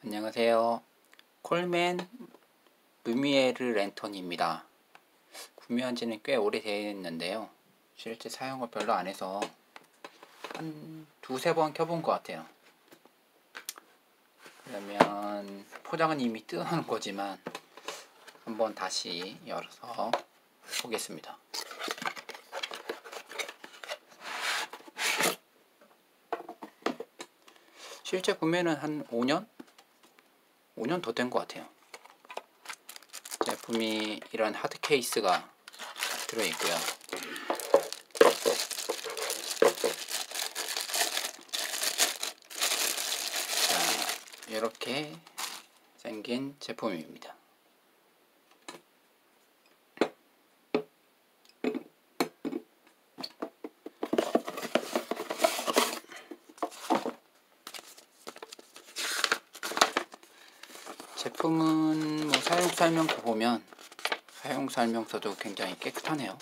안녕하세요. 콜맨 루미에르 랜턴입니다. 구매한 지는 꽤 오래됐는데요. 실제 사용을 별로 안 해서 한 두세 번 켜본 것 같아요. 그러면 포장은 이미 뜯어놓은 거지만 한번 다시 열어서 보겠습니다. 실제 구매는 한 5년 더 된 것 같아요. 제품이 이런 하드 케이스가 들어있고요. 자, 이렇게 생긴 제품입니다. 제품은 뭐 사용 설명서 보면 사용 설명서도 굉장히 깨끗하네요.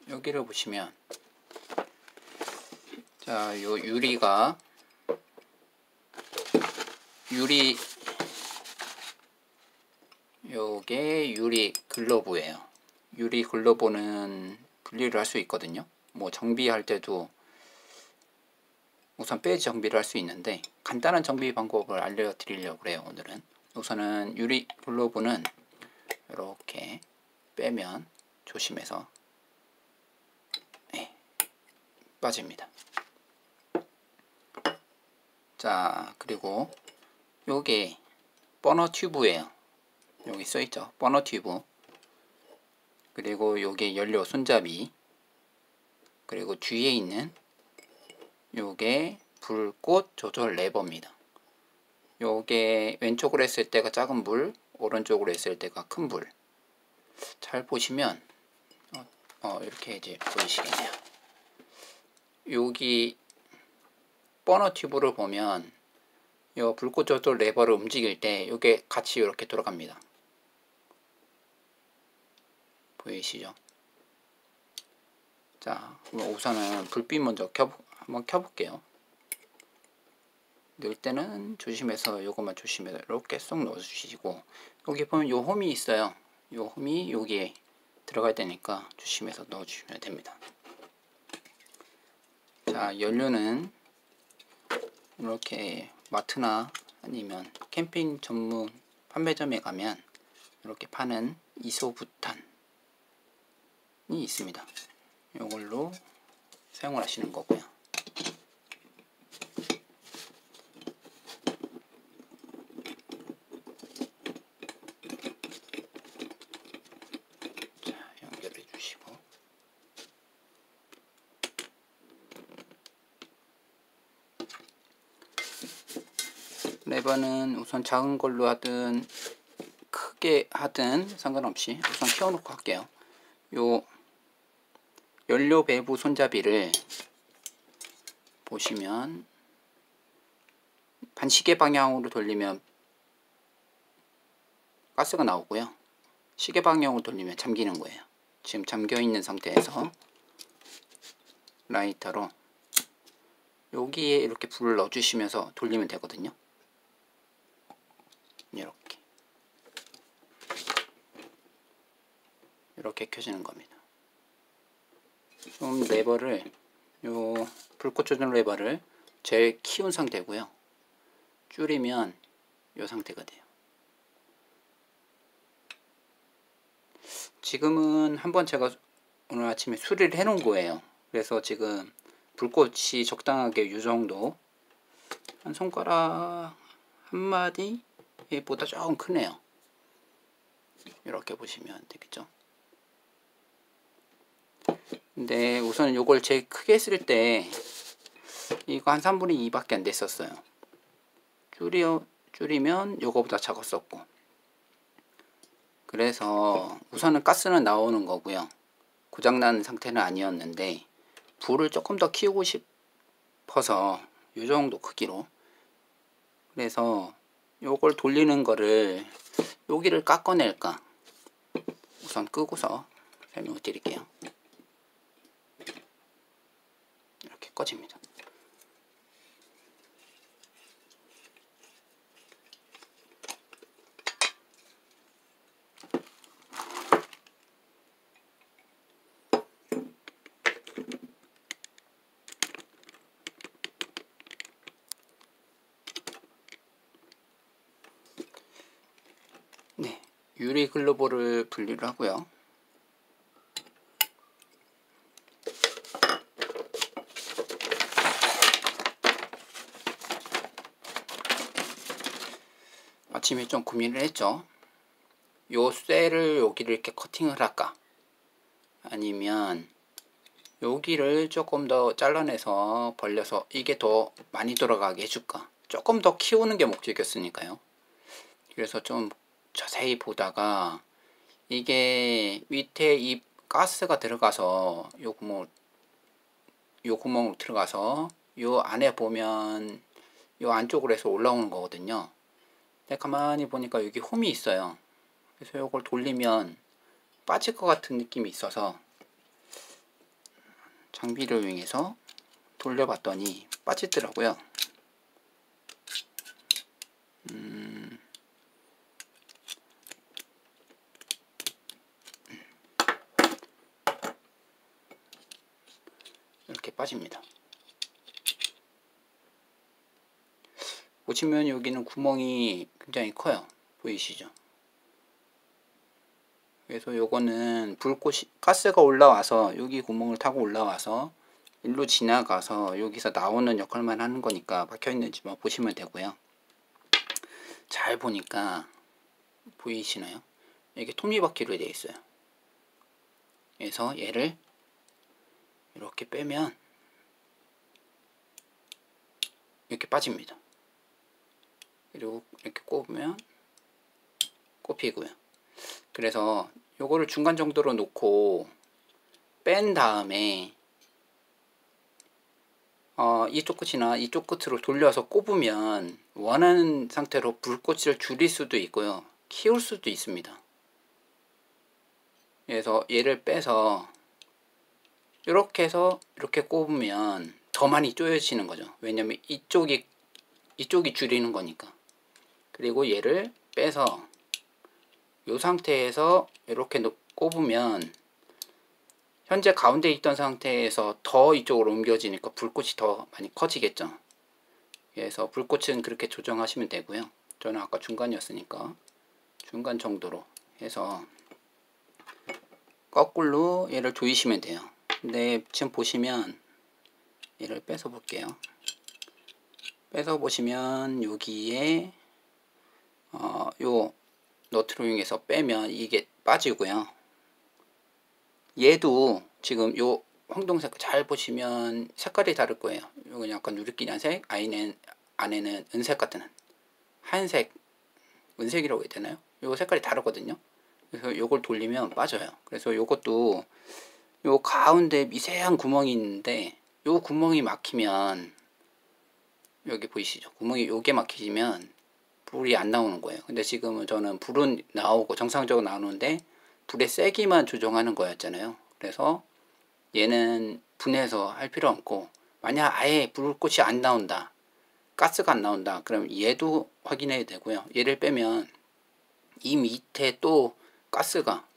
여기를 보시면 자, 요 유리가 요게 유리 글러브예요. 유리 글러브는 분리를 할 수 있거든요. 뭐 정비할 때도 우선 빼지 정비를 할 수 있는데 간단한 정비 방법을 알려드리려고 그래요. 오늘은 우선은 유리 글러브는 이렇게 빼면 조심해서 빠집니다. 자, 그리고 요게 버너 튜브예요. 여기 써있죠, 버너 튜브. 그리고 요게 연료 손잡이, 그리고 뒤에 있는 요게 불꽃 조절 레버입니다. 요게 왼쪽으로 했을 때가 작은 불, 오른쪽으로 했을 때가 큰 불. 잘 보시면 이렇게 이제 보이시겠네요. 여기 버너 튜브를 보면 요 불꽃 조절 레버를 움직일 때 요게 같이 이렇게 돌아갑니다. 보이시죠? 자, 우선은 불빛 먼저 한번 켜볼게요. 넣을 때는 조심해서 요것만 조심해서 이렇게 쏙 넣어주시고, 여기 보면 요 홈이 있어요. 요 홈이 여기에 들어갈 때니까 조심해서 넣어주시면 됩니다. 자, 연료는 이렇게 마트나 아니면 캠핑 전문 판매점에 가면 이렇게 파는 이소부탄이 있습니다. 이걸로 사용을 하시는 거고요. 자, 연결해 주시고, 레버는 우선 작은 걸로 하든 크게 하든 상관없이 우선 켜놓고 할게요. 요 연료 밸브 손잡이를 보시면 반시계 방향으로 돌리면 가스가 나오고요, 시계 방향으로 돌리면 잠기는 거예요. 지금 잠겨 있는 상태에서 라이터로 여기에 이렇게 불을 넣어 주시면서 돌리면 되거든요. 이렇게 켜지는 겁니다. 좀 레버를, 요 불꽃 조절 레버를 제일 키운 상태고요. 줄이면 요 상태가 돼요. 지금은 한번 제가 오늘 아침에 수리를 해 놓은 거예요. 그래서 지금 불꽃이 적당하게 요 정도, 한 손가락 한 마디 보다 조금 크네요. 이렇게 보시면 되겠죠. 근데 우선 요걸 제일 크게 했을 때 이거 한 3분의 2밖에 안 됐었어요. 줄이면 요거보다 작았었고, 그래서 우선은 가스는 나오는 거고요. 고장난 상태는 아니었는데 불을 조금 더 키우고 싶어서 요 정도 크기로, 그래서 요걸 돌리는 거를 여기를 깎아낼까 우선 끄고서 설명을 드릴게요. 이렇게 꺼집니다. 네, 유리 글로벌을 분리를 하고요. 아침에 좀 고민을 했죠. 요 쇠를 여기를 이렇게 커팅을 할까? 아니면 여기를 조금 더 잘라내서 벌려서 이게 더 많이 돌아가게 해줄까? 조금 더 키우는 게 목적이었으니까요. 그래서 좀 자세히 보다가 이게 밑에 이 가스가 들어가서 요 구멍으로 들어가서 요 안에 보면 요 안쪽으로 해서 올라오는 거거든요. 근데 가만히 보니까 여기 홈이 있어요. 그래서 요걸 돌리면 빠질 것 같은 느낌이 있어서 장비를 이용해서 돌려봤더니 빠지더라고요. 이렇게 빠집니다. 보시면 여기는 구멍이 굉장히 커요. 보이시죠? 그래서 요거는 불꽃이 가스가 올라와서 여기 구멍을 타고 올라와서 일로 지나가서 여기서 나오는 역할만 하는 거니까 박혀 있는지만 보시면 되고요. 잘 보니까 보이시나요? 이게 톱니바퀴로 되어 있어요. 그래서 얘를 이렇게 빼면 이렇게 빠집니다. 그리고 이렇게 꼽으면 꼽히고요. 그래서 요거를 중간 정도로 놓고 뺀 다음에 이쪽 끝이나 이쪽 끝으로 돌려서 꼽으면 원하는 상태로 불꽃을 줄일 수도 있고요, 키울 수도 있습니다. 그래서 얘를 빼서 이렇게 해서 이렇게 꼽으면 더 많이 조여지는 거죠. 왜냐면 이쪽이 줄이는 거니까. 그리고 얘를 빼서 이 상태에서 이렇게 꼽으면 현재 가운데 있던 상태에서 더 이쪽으로 옮겨지니까 불꽃이 더 많이 커지겠죠. 그래서 불꽃은 그렇게 조정하시면 되고요. 저는 아까 중간이었으니까 중간 정도로 해서 거꾸로 얘를 조이시면 돼요. 근데 지금 보시면 얘를 빼서 볼게요. 빼서 보시면 여기에 요 너트를 이용해서 빼면 이게 빠지고요. 얘도 지금 요 황동색 잘 보시면 색깔이 다를 거예요. 요건 약간 누리끼리색, 안에는 은색 같은 하얀색, 은색이라고 해야 되나요? 요 색깔이 다르거든요. 그래서 요걸 돌리면 빠져요. 그래서 요것도 요 가운데 미세한 구멍이 있는데 요 구멍이 막히면 여기 보이시죠? 구멍이 요게 막히면 불이 안 나오는 거예요. 근데 지금은 저는 불은 나오고 정상적으로 나오는데 불의 세기만 조정하는 거였잖아요. 그래서 얘는 분해서 할 필요 없고, 만약 아예 불꽃이 안 나온다, 가스가 안 나온다, 그럼 얘도 확인해야 되고요. 얘를 빼면 이 밑에 또 가스가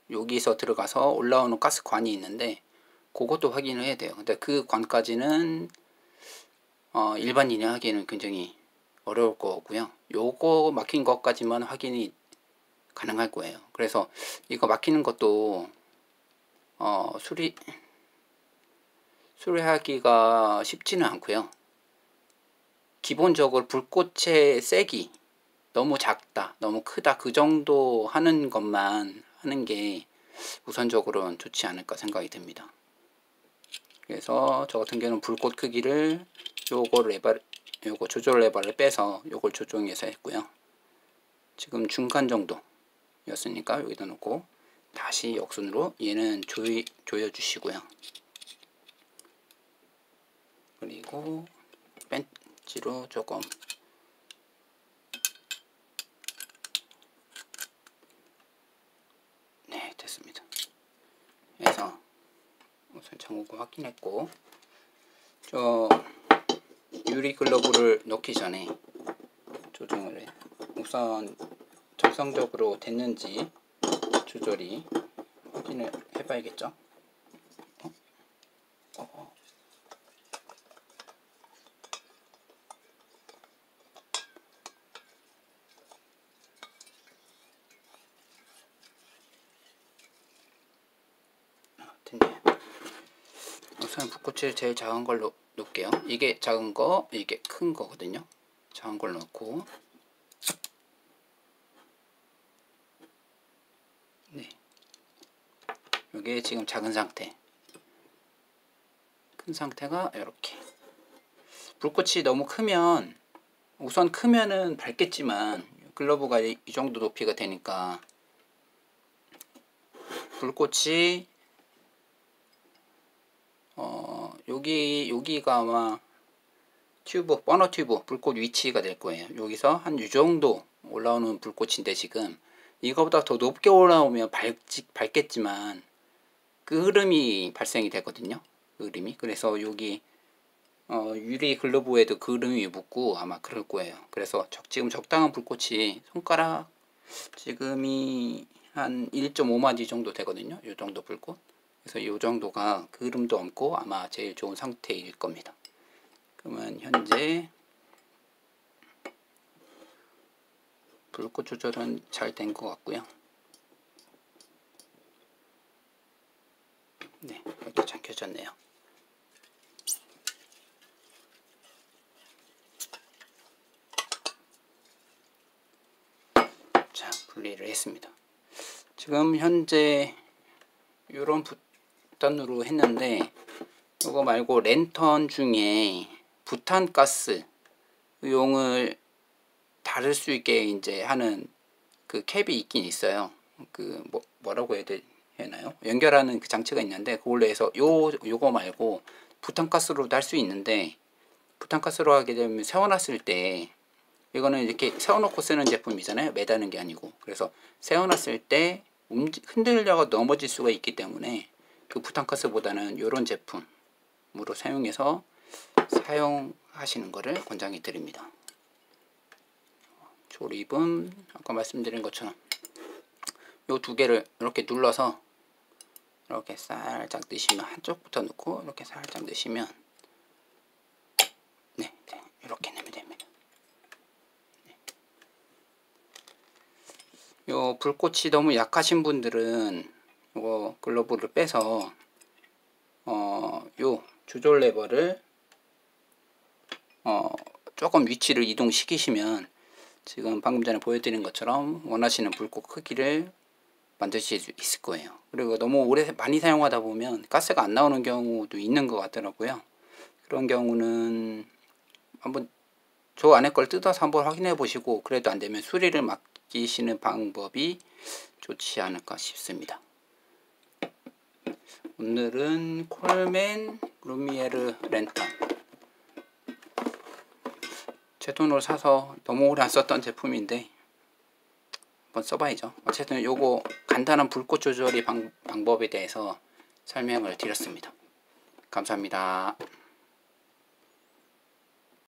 여기서 들어가서 올라오는 가스관이 있는데 그것도 확인을 해야 돼요. 근데 그 관까지는 일반인이 하기에는 굉장히 어려울 거고요. 요거 막힌 것까지만 확인이 가능할 거예요. 그래서 이거 막히는 것도 수리하기가 쉽지는 않고요. 기본적으로 불꽃의 세기 너무 작다, 너무 크다, 그 정도 하는 것만 하는 게 우선적으로는 좋지 않을까 생각이 듭니다. 그래서 저 같은 경우는 불꽃 크기를 요거 조절 레버를 빼서 요걸 조정해서 했고요. 지금 중간 정도였으니까 여기다 놓고 다시 역순으로 얘는 조여 주시고요. 그리고 벤치로 조금 네, 네, 됐습니다. 그래서 우선 잠그고 확인했고, 저 유리 글러브를 넣기 전에 조정을 해. 우선 정상적으로 됐는지 조절이 확인을 해봐야겠죠. 됐네요. 우선 붓꽃을 제일 작은 걸로 놓을게요. 이게 작은 거, 이게 큰 거거든요. 작은 걸로 놓고, 네, 이게 지금 작은 상태. 큰 상태가 이렇게. 불꽃이 너무 크면, 우선 크면은 밝겠지만 글러브가 이 정도 높이가 되니까 불꽃이 여기가 아마 튜브, 버너 튜브 불꽃 위치가 될 거예요. 여기서 한 이 정도 올라오는 불꽃인데, 지금 이거보다 더 높게 올라오면 밝겠지만 그 흐름이 발생이 되거든요. 그 흐름이. 그래서 여기 유리 글러브에도 그 흐름이 묻고 아마 그럴 거예요. 그래서 지금 적당한 불꽃이 손가락 지금이 한 1.5마디 정도 되거든요. 이 정도 불꽃. 그래서 이 정도가 그 흐름도 없고 아마 제일 좋은 상태일 겁니다. 그러면 현재 불꽃 조절은 잘 된 것 같고요. 네, 이렇게 잘 켜졌네요. 자, 분리를 했습니다. 지금 현재 이런 부탄으로 했는데, 이거 말고 랜턴 중에 부탄가스 용을 다룰 수 있게 이제 하는 그 캡이 있긴 있어요. 그 뭐라고 해야 되나요? 연결하는 그 장치가 있는데, 그걸로 해서 요거 말고 부탄가스로도 할 수 있는데, 부탄가스로 하게 되면 세워놨을 때, 이거는 이렇게 세워놓고 쓰는 제품이잖아요. 매다는 게 아니고. 그래서 세워놨을 때 흔들려가 넘어질 수가 있기 때문에 그 부탄가스보다는 이런 제품으로 사용해서 사용하시는 것을 권장해 드립니다. 조립은 아까 말씀드린 것처럼 요 두 개를 이렇게 눌러서 이렇게 살짝 넣으시면, 한쪽부터 넣고 이렇게 살짝 넣으시면 네, 이렇게 넣으면 됩니다. 요 불꽃이 너무 약하신 분들은 이거 글러브를 빼서 요 조절 레버를 조금 위치를 이동시키시면 지금 방금 전에 보여드린 것처럼 원하시는 불꽃 크기를 만드실 수 있을 거예요. 그리고 너무 많이 사용하다 보면 가스가 안 나오는 경우도 있는 것 같더라고요. 그런 경우는 한번 저 안에 걸 뜯어서 한번 확인해 보시고, 그래도 안 되면 수리를 맡기시는 방법이 좋지 않을까 싶습니다. 오늘은 콜맨 루미에르 랜턴, 제 돈으로 사서 너무 오래 안 썼던 제품인데 한번 써봐야죠. 어쨌든 요거 간단한 불꽃 조절의 방법에 대해서 설명을 드렸습니다. 감사합니다.